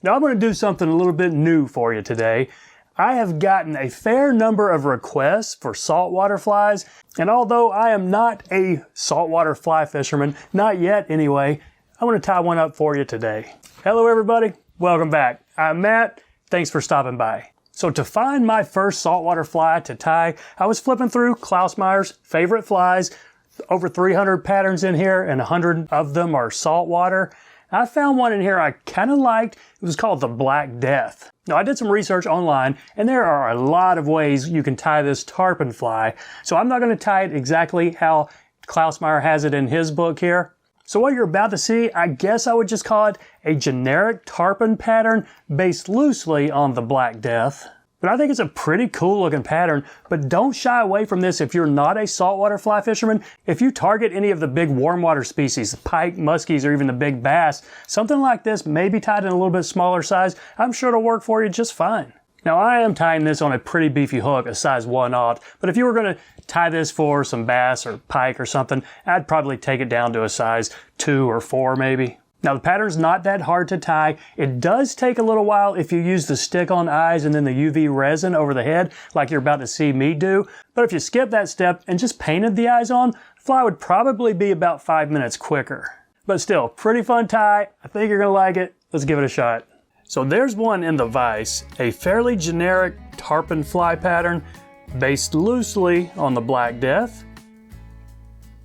Now I'm going to do something a little bit new for you today. I have gotten a fair number of requests for saltwater flies, and although I am not a saltwater fly fisherman, not yet anyway, I'm going to tie one up for you today. Hello everybody, welcome back. I'm Matt, thanks for stopping by. So to find my first saltwater fly to tie, I was flipping through Klaus Meyer's favorite flies, over 300 patterns in here and 100 of them are saltwater. I found one in here I kind of liked. It was called the Black Death. Now I did some research online and there are a lot of ways you can tie this tarpon fly. So I'm not going to tie it exactly how Klaus Meyer has it in his book here. So what you're about to see, I guess I would just call it a generic tarpon pattern based loosely on the Black Death. But I think it's a pretty cool looking pattern, but don't shy away from this if you're not a saltwater fly fisherman. If you target any of the big warm water species, the pike, muskies, or even the big bass, something like this may be tied in a little bit smaller size. I'm sure it'll work for you just fine. Now I am tying this on a pretty beefy hook, a size 1/0, but if you were going to tie this for some bass or pike or something, I'd probably take it down to a size 2 or 4 maybe. Now the pattern's not that hard to tie. It does take a little while if you use the stick-on eyes and then the UV resin over the head like you're about to see me do. But if you skip that step and just painted the eyes on, the fly would probably be about 5 minutes quicker. But still, pretty fun tie. I think you're gonna like it. Let's give it a shot. So there's one in the vise, a fairly generic tarpon fly pattern based loosely on the Black Death.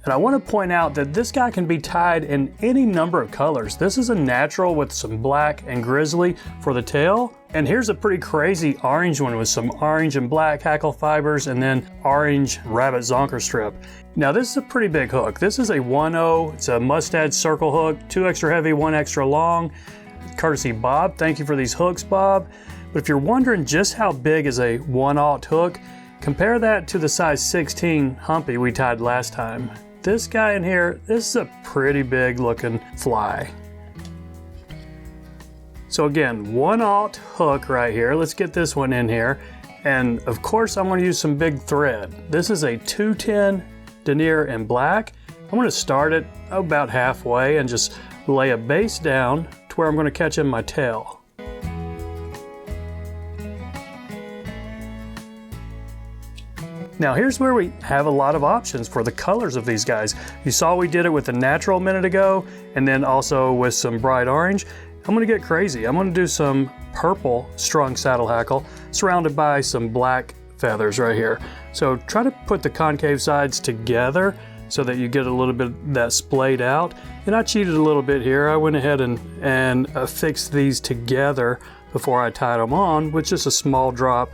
And I want to point out that this guy can be tied in any number of colors. This is a natural with some black and grizzly for the tail. And here's a pretty crazy orange one with some orange and black hackle fibers and then orange rabbit zonker strip. Now this is a pretty big hook. This is a 1/0, it's a mustad circle hook, 2 extra heavy, 1 extra long. Courtesy Bob, thank you for these hooks, Bob. But if you're wondering just how big is a 1/0 hook, compare that to the size 16 humpy we tied last time. This guy in here, this is a pretty big looking fly. So again, 1/0 hook right here. Let's get this one in here. And of course I'm going to use some big thread. This is a 210 denier in black. I'm going to start it about halfway and just lay a base down to where I'm going to catch in my tail. Now here's where we have a lot of options for the colors of these guys. You saw we did it with the natural a minute ago and then also with some bright orange. I'm gonna get crazy. I'm gonna do some purple strung saddle hackle surrounded by some black feathers right here. So try to put the concave sides together so that you get a little bit of that splayed out. And I cheated a little bit here. I went ahead and affixed these together before I tied them on with just a small drop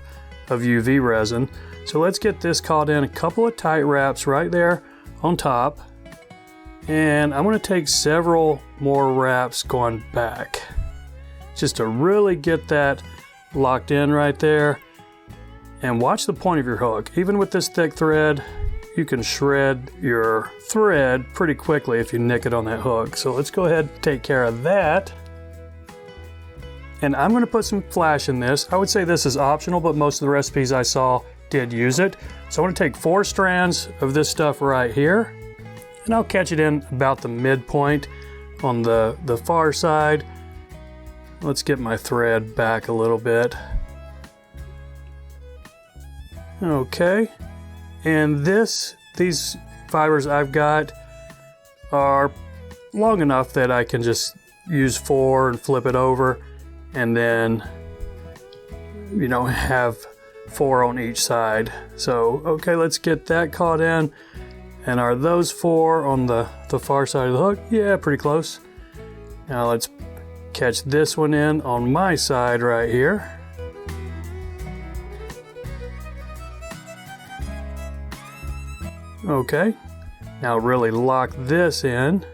of UV resin. So let's get this caught in a couple of tight wraps right there on top. And I'm going to take several more wraps going back just to really get that locked in right there. And watch the point of your hook. Even with this thick thread, you can shred your thread pretty quickly if you nick it on that hook. So let's go ahead and take care of that. And I'm going to put some flash in this. I would say this is optional, but most of the recipes I saw did use it. So I'm going to take 4 strands of this stuff right here, and I'll catch it in about the midpoint on the far side. Let's get my thread back a little bit. Okay, and these fibers I've got are long enough that I can just use 4 and flip it over and then, you know, have 4 on each side. So, okay, let's get that caught in. And are those 4 on the far side of the hook? Yeah, pretty close. Now let's catch this one in on my side right here. Okay, now really lock this in.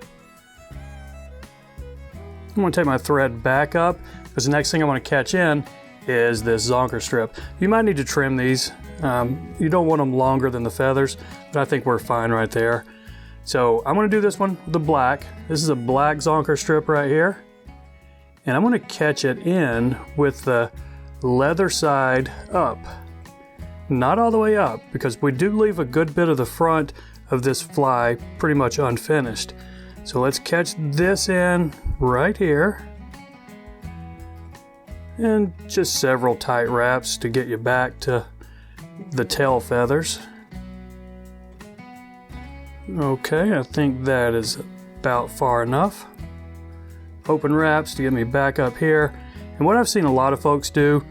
I'm going to take my thread back up because the next thing I want to catch in is this zonker strip. You might need to trim these. You don't want them longer than the feathers, but I think we're fine right there. So I'm going to do this one with the black. This is a black zonker strip right here. And I'm going to catch it in with the leather side up. Not all the way up, because we do leave a good bit of the front of this fly pretty much unfinished. So let's catch this in right here. and just several tight wraps to get you back to the tail feathers. Okay, I think that is about far enough. Open wraps to get me back up here. And what I've seen a lot of folks do,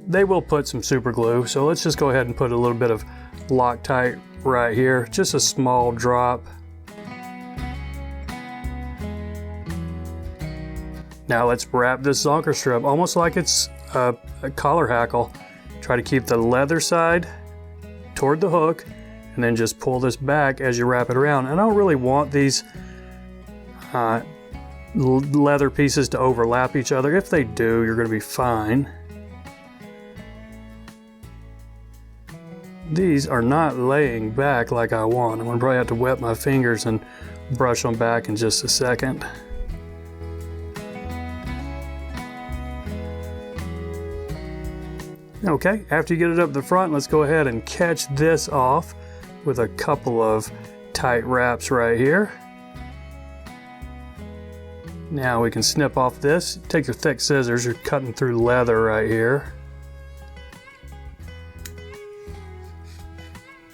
they will put some super glue. So let's just go ahead and put a little bit of Loctite right here, just a small drop. Now let's wrap this zonker strip almost like it's a collar hackle. Try to keep the leather side toward the hook, and then just pull this back as you wrap it around. And I don't really want these leather pieces to overlap each other. If they do, you're going to be fine. These are not laying back like I want. I'm going to probably have to wet my fingers and brush them back in just a second. Okay, after you get it up the front, let's go ahead and catch this off with a couple of tight wraps right here. Now we can snip off this. Take your thick scissors, you're cutting through leather right here.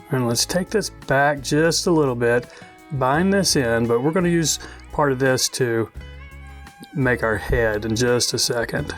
And let's take this back just a little bit, bind this in, but we're going to use part of this to make our head in just a second.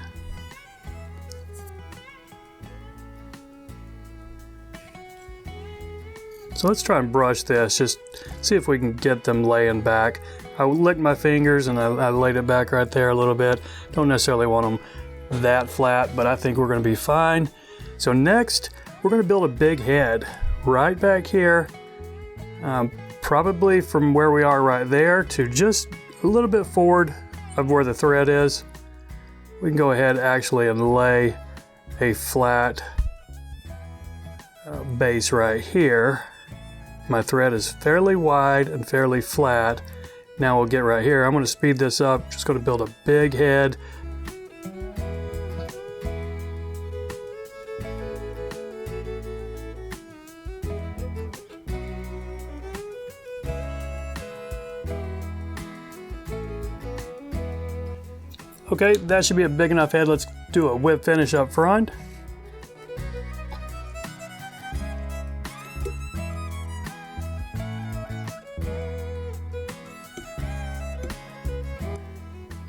So let's try and brush this, just see if we can get them laying back. I licked my fingers and I laid it back right there a little bit. Don't necessarily want them that flat, but I think we're going to be fine. So next, we're going to build a big head right back here, probably from where we are right there to just a little bit forward of where the thread is. We can go ahead actually and lay a flat base right here. My thread is fairly wide and fairly flat. Now we'll get right here. I'm going to speed this up. Just going to build a big head. Okay, that should be a big enough head. Let's do a whip finish up front.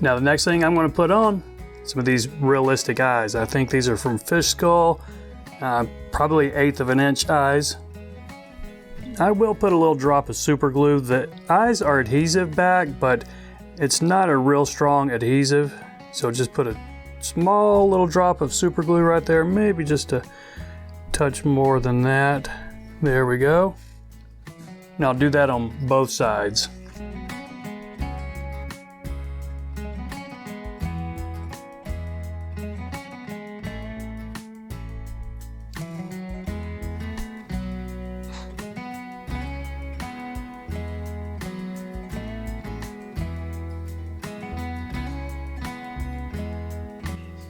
Now the next thing I'm going to put on, some of these realistic eyes. I think these are from fish skull, probably 1/8 of an inch eyes. I will put a little drop of super glue. The eyes are adhesive back, but it's not a real strong adhesive. So just put a small little drop of super glue right there, maybe just a touch more than that. There we go. Now I'll do that on both sides.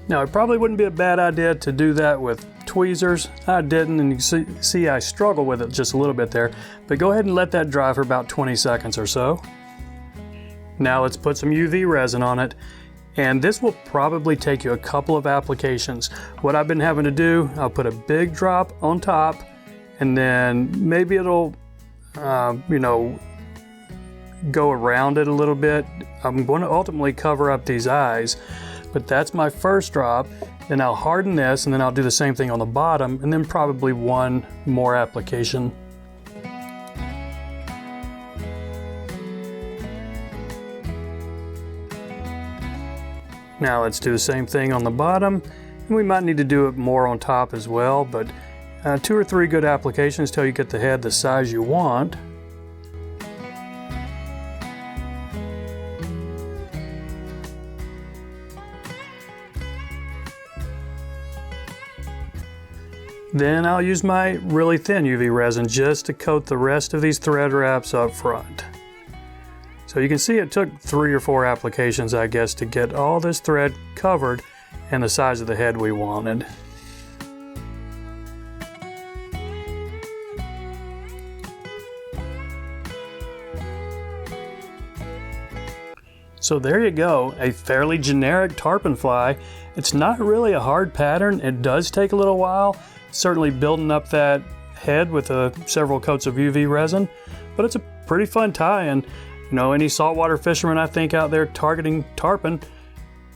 Now it probably wouldn't be a bad idea to do that with tweezers. I didn't, and you see I struggle with it just a little bit there. But go ahead and let that dry for about 20 seconds or so. Now let's put some UV resin on it. And this will probably take you a couple of applications. What I've been having to do, I'll put a big drop on top, and then maybe it'll, go around it a little bit. I'm going to ultimately cover up these eyes. But that's my first drop. Then I'll harden this, and then I'll do the same thing on the bottom, and then probably one more application. Now let's do the same thing on the bottom, and we might need to do it more on top as well, but 2 or 3 good applications till you get the head the size you want. Then I'll use my really thin UV resin just to coat the rest of these thread wraps up front. So you can see it took 3 or 4 applications, I guess, to get all this thread covered and the size of the head we wanted. So there you go, a fairly generic tarpon fly. It's not really a hard pattern. It does take a little while, certainly building up that head with several coats of UV resin, but it's a pretty fun tie, and you know, any saltwater fisherman I think out there targeting tarpon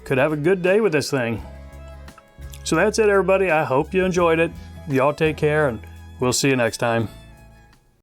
could have a good day with this thing. So that's it, everybody. I hope you enjoyed it. Y'all take care, and we'll see you next time.